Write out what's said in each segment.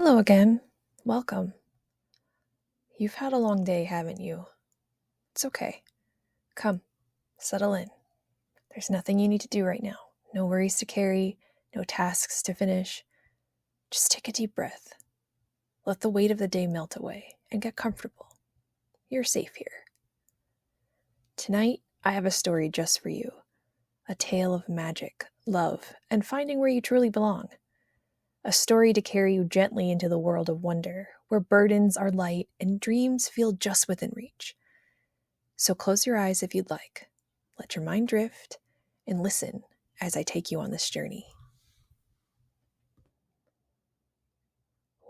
Hello again. Welcome. You've had a long day, haven't you? It's okay. Come, settle in. There's nothing you need to do right now. No worries to carry, no tasks to finish. Just take a deep breath. Let the weight of the day melt away and get comfortable. You're safe here. Tonight, I have a story just for you. A tale of magic, love, and finding where you truly belong. A story to carry you gently into the world of wonder, where burdens are light and dreams feel just within reach. So close your eyes if you'd like. Let your mind drift and listen as I take you on this journey.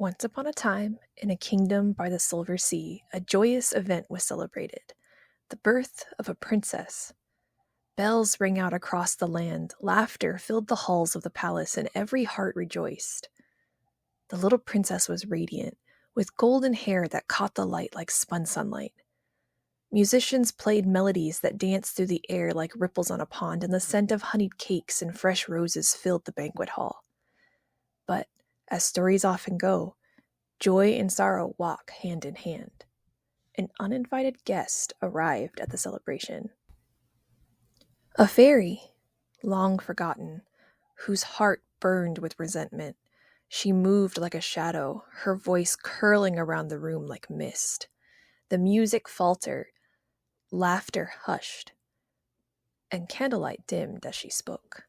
Once upon a time, in a kingdom by the Silver Sea, a joyous event was celebrated, the birth of a princess. Bells rang out across the land, laughter filled the halls of the palace, and every heart rejoiced. The little princess was radiant, with golden hair that caught the light like spun sunlight. Musicians played melodies that danced through the air like ripples on a pond, and the scent of honeyed cakes and fresh roses filled the banquet hall. But, as stories often go, joy and sorrow walk hand in hand. An uninvited guest arrived at the celebration. A fairy, long forgotten, whose heart burned with resentment. She moved like a shadow, her voice curling around the room like mist. The music faltered, laughter hushed, and candlelight dimmed as she spoke.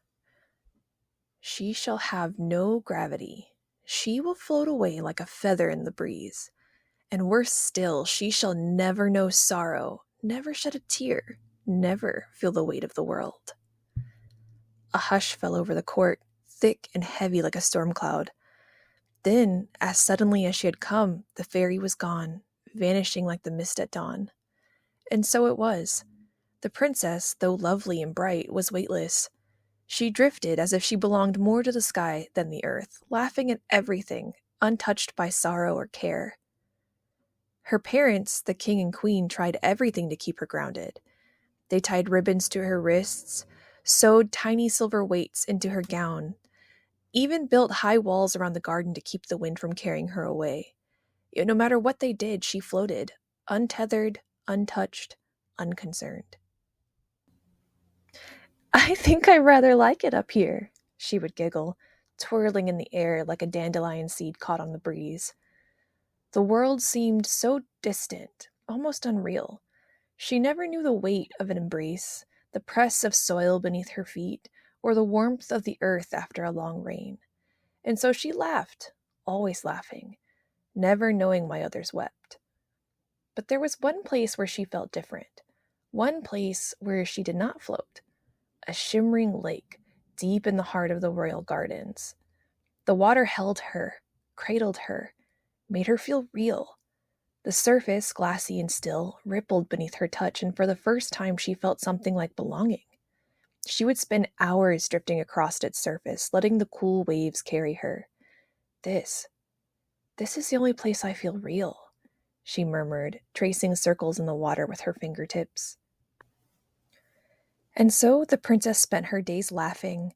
She shall have no gravity. She will float away like a feather in the breeze. And worse still, she shall never know sorrow, never shed a tear, never feel the weight of the world. A hush fell over the court, thick and heavy like a storm cloud. Then, as suddenly as she had come, the fairy was gone, vanishing like the mist at dawn. And so it was. The princess, though lovely and bright, was weightless. She drifted as if she belonged more to the sky than the earth, laughing at everything, untouched by sorrow or care. Her parents, the king and queen, tried everything to keep her grounded. They tied ribbons to her wrists, sewed tiny silver weights into her gown, even built high walls around the garden to keep the wind from carrying her away. Yet no matter what they did, she floated, untethered, untouched, unconcerned. "I think I rather like it up here," she would giggle, twirling in the air like a dandelion seed caught on the breeze. The world seemed so distant, almost unreal. She never knew the weight of an embrace, the press of soil beneath her feet, or the warmth of the earth after a long rain. And so she laughed, always laughing, never knowing why others wept. But there was one place where she felt different, one place where she did not float, a shimmering lake deep in the heart of the royal gardens. The water held her, cradled her, made her feel real. The surface, glassy and still, rippled beneath her touch, and for the first time she felt something like belonging. She would spend hours drifting across its surface, letting the cool waves carry her. This is the only place I feel real," she murmured, tracing circles in the water with her fingertips. And so the princess spent her days laughing,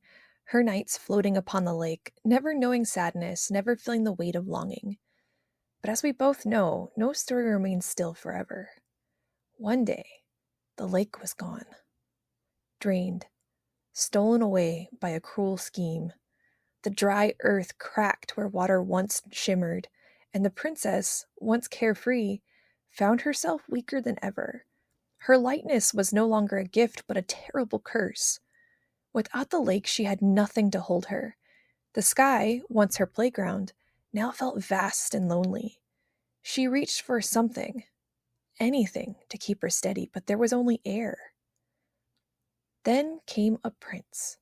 her nights floating upon the lake, never knowing sadness, never feeling the weight of longing. But as we both know, no story remains still forever. One day, the lake was gone, drained, stolen away by a cruel scheme. The dry earth cracked where water once shimmered, and the princess, once carefree, found herself weaker than ever. Her lightness was no longer a gift, but a terrible curse. Without the lake, she had nothing to hold her. The sky, once her playground, now felt vast and lonely. She reached for something, anything, to keep her steady, but there was only air. Then came a prince.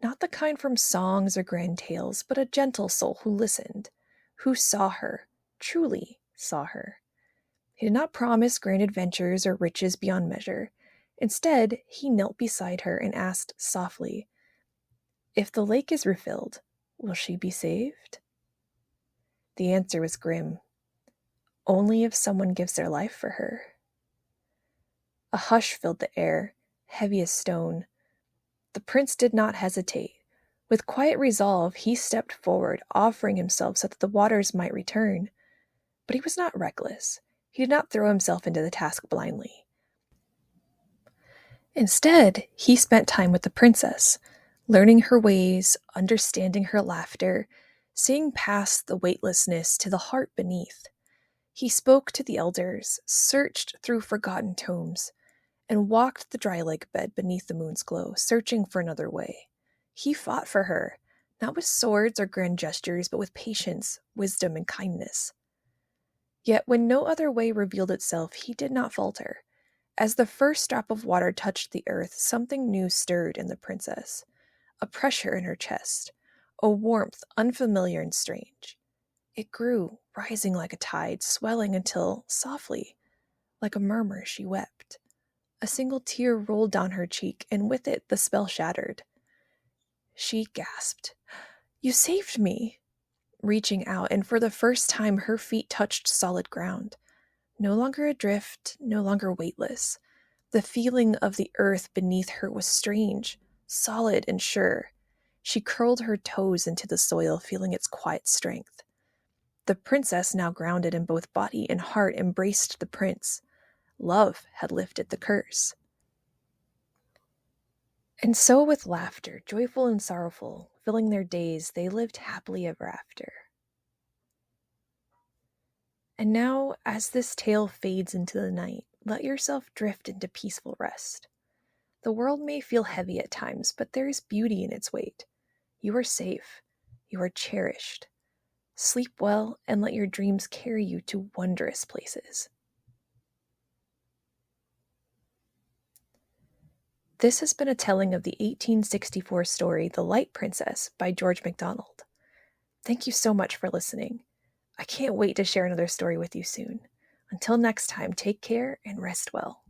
Not the kind from songs or grand tales, but a gentle soul who listened, who saw her, truly saw her. He did not promise grand adventures or riches beyond measure. Instead, he knelt beside her and asked softly, "If the lake is refilled, will she be saved?" The answer was grim. Only if someone gives their life for her. A hush filled the air, heavy as stone. The prince did not hesitate. With quiet resolve, he stepped forward, offering himself so that the waters might return. But he was not reckless. He did not throw himself into the task blindly. Instead, he spent time with the princess, learning her ways, understanding her laughter, seeing past the weightlessness to the heart beneath. He spoke to the elders, searched through forgotten tomes, and walked the dry lake bed beneath the moon's glow, searching for another way. He fought for her, not with swords or grand gestures, but with patience, wisdom, and kindness. Yet when no other way revealed itself, he did not falter. As the first drop of water touched the earth, something new stirred in the princess, a pressure in her chest, a warmth unfamiliar and strange. It grew, rising like a tide, swelling until, softly, like a murmur, she wept. A single tear rolled down her cheek, and with it the spell shattered. She gasped, "You saved me!" Reaching out, and for the first time her feet touched solid ground. No longer adrift, no longer weightless. The feeling of the earth beneath her was strange, solid, and sure. She curled her toes into the soil, feeling its quiet strength. The princess, now grounded in both body and heart, embraced the prince. Love had lifted the curse. And so, with laughter, joyful and sorrowful, filling their days, they lived happily ever after. And now, as this tale fades into the night, let yourself drift into peaceful rest. The world may feel heavy at times, but there is beauty in its weight. You are safe. You are cherished. Sleep well and let your dreams carry you to wondrous places. This has been a telling of the 1864 story The Light Princess by George MacDonald. Thank you so much for listening. I can't wait to share another story with you soon. Until next time, take care and rest well.